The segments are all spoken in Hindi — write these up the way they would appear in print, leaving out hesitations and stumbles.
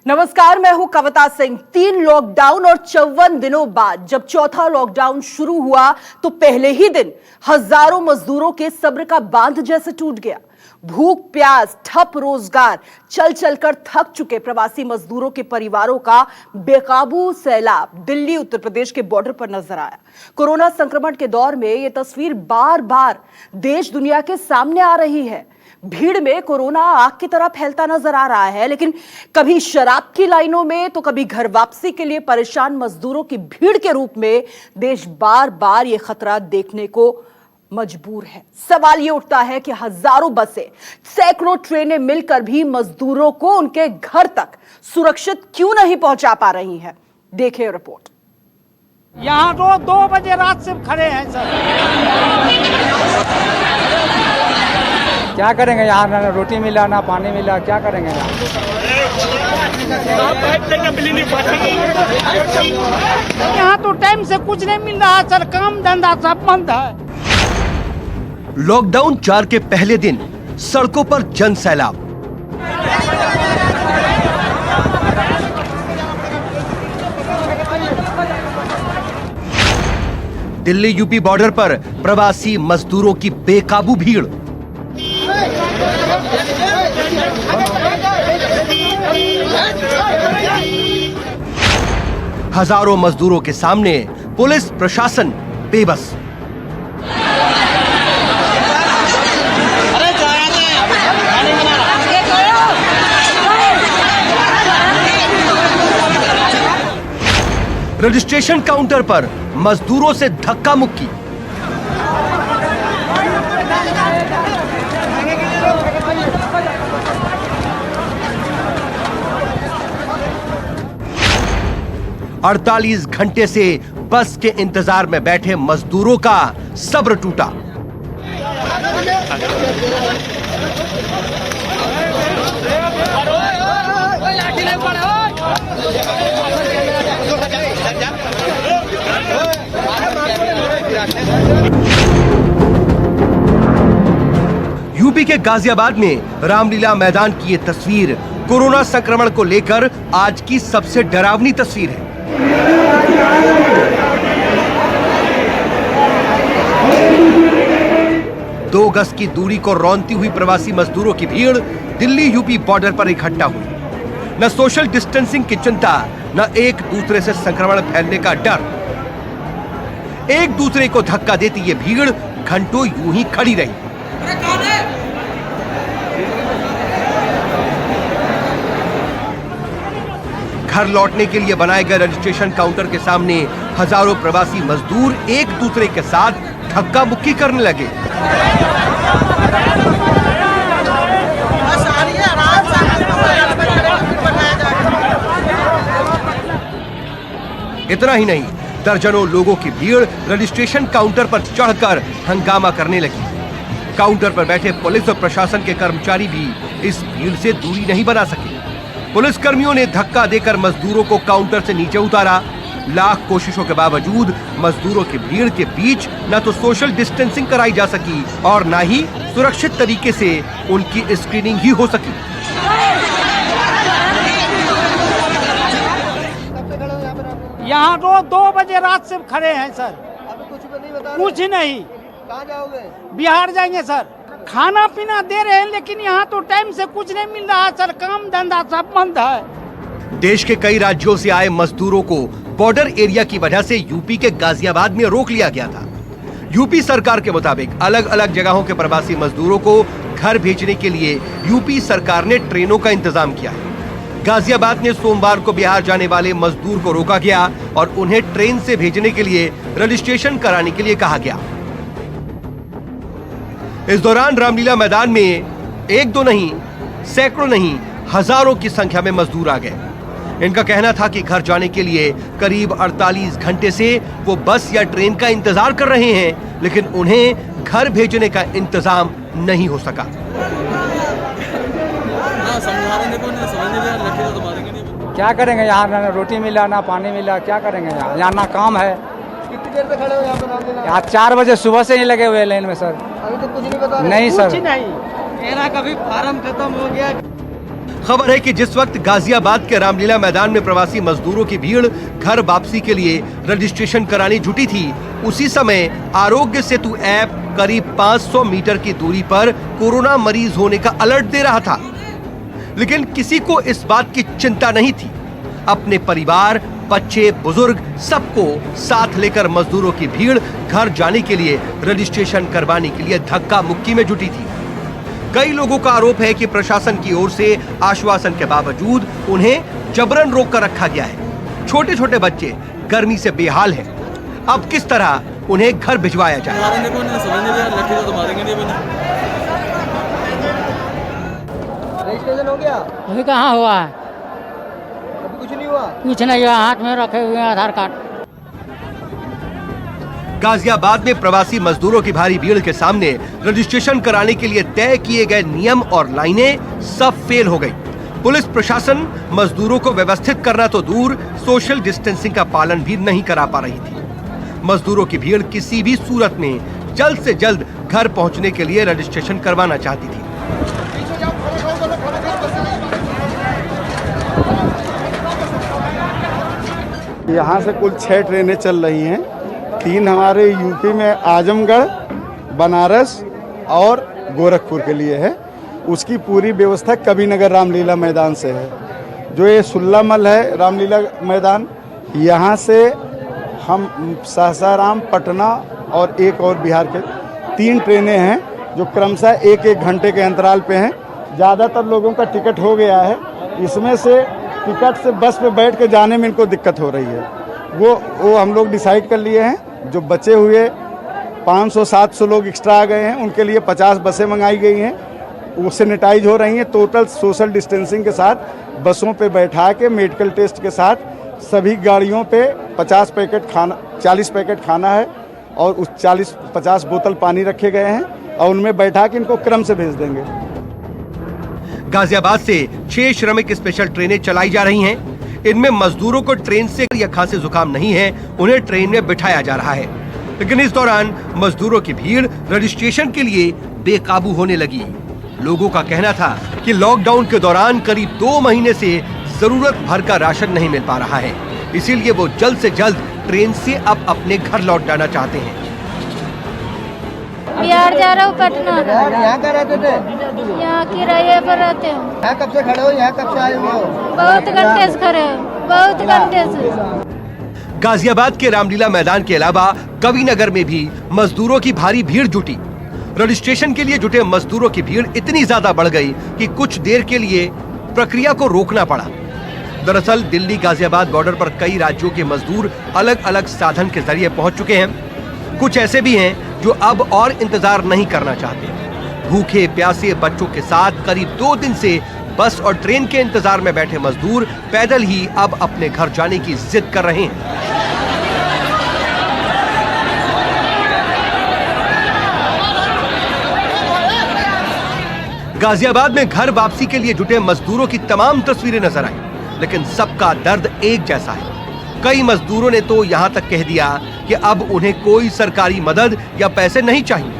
नमस्कार, मैं हूं कविता सिंह। 3 लॉकडाउन और 54 दिनों बाद जब चौथा लॉकडाउन शुरू हुआ तो पहले ही दिन हजारों मजदूरों के सब्र का बांध जैसे टूट गया। भूख प्यास ठप रोजगार चल चलकर थक चुके प्रवासी मजदूरों के परिवारों का बेकाबू सैलाब दिल्ली उत्तर प्रदेश के बॉर्डर पर नजर आया। कोरोना संक्रमण के दौर में यह तस्वीर बार बार देश दुनिया के सामने आ रही है। भीड़ में कोरोना आग की तरह फैलता नजर आ रहा है, लेकिन कभी शराब की लाइनों में तो कभी घर वापसी के लिए परेशान मजदूरों की भीड़ के रूप में देश बार बार यह खतरा देखने को मजबूर है। सवाल यह उठता है कि हजारों बसें, सैकड़ों ट्रेनें मिलकर भी मजदूरों को उनके घर तक सुरक्षित क्यों नहीं पहुंचा पा रही हैं। देखिए रिपोर्ट। यहाँ रोज 2 बजे रात से खड़े हैं सर। क्या करेंगे यहाँ, ना रोटी मिला ना पानी मिला, क्या करेंगे यहाँ तो टाइम से कुछ नहीं मिल रहा सर, काम धंधा सब बंद है। लॉकडाउन 4 के पहले दिन सड़कों पर जन सैलाब। दिल्ली यूपी बॉर्डर पर प्रवासी मजदूरों की बेकाबू भीड़। हजारों मजदूरों के सामने पुलिस प्रशासन बेबस। रजिस्ट्रेशन काउंटर पर मजदूरों से धक्का मुक्की। अड़तालीस घंटे से बस के इंतजार में बैठे मजदूरों का सब्र टूटा। यूपी के गाजियाबाद में रामलीला मैदान की ये तस्वीर कोरोना संक्रमण को लेकर आज की सबसे डरावनी तस्वीर है। दो गज की दूरी को रौंदती हुई प्रवासी मजदूरों की भीड़ दिल्ली यूपी बॉर्डर पर इकट्ठा हुई। न सोशल डिस्टेंसिंग की चिंता, न एक दूसरे से संक्रमण फैलने का डर। एक दूसरे को धक्का देती ये भीड़ घंटों यूं ही खड़ी रही। घर लौटने के लिए बनाए गए रजिस्ट्रेशन काउंटर के सामने हजारों प्रवासी मजदूर एक दूसरे के साथ धक्का मुक्की करने लगे। इतना ही नहीं, दर्जनों लोगों की भीड़ रजिस्ट्रेशन काउंटर पर चढ़कर हंगामा करने लगी। काउंटर पर बैठे पुलिस और प्रशासन के कर्मचारी भी इस भीड़ से दूरी नहीं बना सके। पुलिस कर्मियों ने धक्का देकर मजदूरों को काउंटर से नीचे उतारा। लाख कोशिशों के बावजूद मजदूरों की भीड़ के बीच न तो सोशल डिस्टेंसिंग कराई जा सकी और न ही सुरक्षित तरीके से उनकी स्क्रीनिंग ही हो सकी। यहाँ रोज 2 बजे रात से खड़े हैं सर। कुछ नहीं। कहाँ जाओगे? बिहार जाएंगे सर। खाना पीना दे रहे हैं लेकिन यहाँ तो टाइम से कुछ नहीं मिल रहा सर, काम धंधा सब बंद है। देश के कई राज्यों से आए मजदूरों को बॉर्डर एरिया की वजह से यूपी के गाजियाबाद में रोक लिया गया था। यूपी सरकार के मुताबिक अलग अलग जगहों के प्रवासी मजदूरों को घर भेजने के लिए यूपी सरकार ने ट्रेनों का इंतजाम किया है। गाजियाबाद में सोमवार को बिहार जाने वाले मजदूर को रोका गया और उन्हें ट्रेन से भेजने के लिए रजिस्ट्रेशन कराने के लिए कहा गया। इस दौरान रामलीला मैदान में एक दो नहीं, सैकड़ों नहीं, हजारों की संख्या में मजदूर आ गए। इनका कहना था कि घर जाने के लिए करीब 48 घंटे से वो बस या ट्रेन का इंतजार कर रहे हैं, लेकिन उन्हें घर भेजने का इंतजाम नहीं हो सका। क्या करेंगे यहाँ, ना रोटी मिला ना पानी मिला, क्या करेंगे यहाँ ना काम है। कितनी देर से खड़े हो यहाँ पे रामलीला? यहाँ 4 बजे सुबह से नहीं लगे हुए लाइन में सर। अभी तो कुछ नहीं बता रहे? नहीं सर, कुछ नहीं। मेरा कभी फार्म खत्म हो गया। खबर है कि जिस वक्त गाजियाबाद के रामलीला मैदान में प्रवासी मजदूरों की भीड़ घर वापसी के लिए रजिस्ट्रेशन कराने जुटी थी, उसी समय आरोग्य सेतु ऐप करीब 500 मीटर की दूरी पर कोरोना मरीज होने का अलर्ट दे रहा था। लेकिन किसी को इस बात की चिंता नहीं थी। अपने परिवार, बच्चे, बुजुर्ग सबको साथ लेकर मजदूरों की भीड़ घर जाने के लिए रजिस्ट्रेशन करवाने के लिए धक्का मुक्की में जुटी थी। कई लोगों का आरोप है कि प्रशासन की ओर से आश्वासन के बावजूद उन्हें जबरन रोक कर रखा गया है। छोटे छोटे बच्चे गर्मी से बेहाल हैं। अब किस तरह उन्हें घर भिजवाया जाए? रजिस्ट्रेशन हो गया? अभी कहाँ हुआ है? अभी कुछ नहीं हुआ? कुछ नहीं हुआ, हाथ में रखे हुए हैं आधार कार्ड। गाजियाबाद में प्रवासी मजदूरों की भारी भीड़ के सामने रजिस्ट्रेशन कराने के लिए तय किए गए नियम और लाइनें सब फेल हो गई। पुलिस प्रशासन मजदूरों को व्यवस्थित करना तो दूर, सोशल डिस्टेंसिंग का पालन भी नहीं करा पा रही थी। मजदूरों की भीड़ किसी भी सूरत में जल्द से जल्द घर पहुंचने के लिए रजिस्ट्रेशन करवाना चाहती थी। यहाँ से कुल 6 ट्रेनें चल रही हैं। 3 हमारे यूपी में आजमगढ़, बनारस और गोरखपुर के लिए है। उसकी पूरी व्यवस्था कबीरनगर रामलीला मैदान से है। जो ये सुल्लामल है रामलीला मैदान, यहाँ से हम सासाराम, पटना और एक और बिहार के 3 ट्रेनें हैं जो क्रमशः 1-1 घंटे के अंतराल पे हैं। ज़्यादातर लोगों का टिकट हो गया है। इसमें से टिकट से बस पे बैठ के जाने में इनको दिक्कत हो रही है। वो हम लोग डिसाइड कर लिए हैं। जो बचे हुए 500-700 लोग एक्स्ट्रा आ गए हैं, उनके लिए 50 बसें मंगाई गई हैं। वो सैनिटाइज हो रही हैं। टोटल सोशल डिस्टेंसिंग के साथ बसों पे बैठा के मेडिकल टेस्ट के साथ सभी गाड़ियों पे 40 पैकेट खाना है और उस 40-50 बोतल पानी रखे गए हैं और उनमें बैठा के इनको क्रम से भेज देंगे। गाजियाबाद से 6 श्रमिक स्पेशल ट्रेनें चलाई जा रही हैं। इनमें मजदूरों को ट्रेन से या खांसी जुकाम नहीं है, उन्हें ट्रेन में बिठाया जा रहा है। लेकिन इस दौरान मजदूरों की भीड़ रजिस्ट्रेशन के लिए बेकाबू होने लगी। लोगों का कहना था कि लॉकडाउन के दौरान करीब 2 महीने से जरूरत भर का राशन नहीं मिल पा रहा है, इसीलिए वो जल्द से जल्द ट्रेन से अब अपने घर लौट जाना चाहते हैं। बिहार जा रहा हूँ, पटना। यहाँ क्या रहते थे? यहाँ किराए पर रहते हो। यहाँ कब से खड़े हो? यहाँ कब से आए हुए हो? बहुत घंटे से खड़े हो, बहुत घंटे से। गाजियाबाद के रामलीला मैदान के अलावा कबीरनगर में भी मजदूरों की भारी भीड़ जुटी। रजिस्ट्रेशन के लिए जुटे मजदूरों की भीड़ इतनी ज्यादा बढ़ गई कि कुछ देर के लिए प्रक्रिया को रोकना पड़ा। दरअसल दिल्ली गाजियाबाद बॉर्डर पर कई राज्यों के मजदूर अलग अलग साधन के जरिए पहुंच चुके हैं। कुछ ऐसे भी हैं जो अब और इंतजार नहीं करना चाहते। भूखे प्यासे बच्चों के साथ करीब 2 दिन से बस और ट्रेन के इंतजार में बैठे मजदूर पैदल ही अब अपने घर जाने की जिद कर रहे हैं। गाजियाबाद में घर वापसी के लिए जुटे मजदूरों की तमाम तस्वीरें नजर आई, लेकिन सबका दर्द एक जैसा है। कई मजदूरों ने तो यहाँ तक कह दिया कि अब उन्हें कोई सरकारी मदद या पैसे नहीं चाहिए,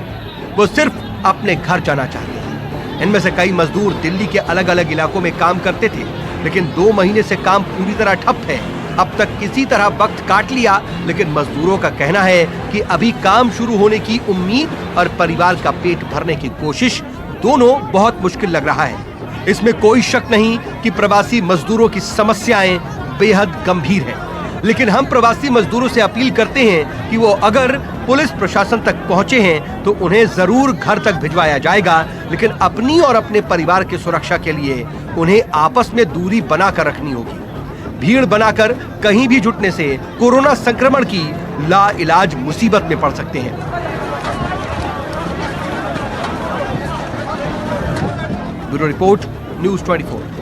वो सिर्फ अपने घर जाना चाहते हैं। इनमें से कई मजदूर दिल्ली के अलग अलग इलाकों में काम करते थे, लेकिन 2 महीने से काम पूरी तरह ठप है। अब तक किसी तरह वक्त काट लिया, लेकिन मजदूरों का कहना है कि अभी काम शुरू होने की उम्मीद और परिवार का पेट भरने की कोशिश दोनों बहुत मुश्किल लग रहा है। इसमें कोई शक नहीं कि प्रवासी मजदूरों की समस्याएं बेहद गंभीर हैं। लेकिन हम प्रवासी मजदूरों से अपील करते हैं कि वो अगर पुलिस प्रशासन तक पहुंचे हैं तो उन्हें जरूर घर तक भिजवाया जाएगा, लेकिन अपनी और अपने परिवार की सुरक्षा के लिए उन्हें आपस में दूरी बनाकर रखनी होगी। भीड़ बनाकर कहीं भी जुटने से कोरोना संक्रमण की लाइलाज मुसीबत में पड़ सकते हैं। Bureau report, news 24।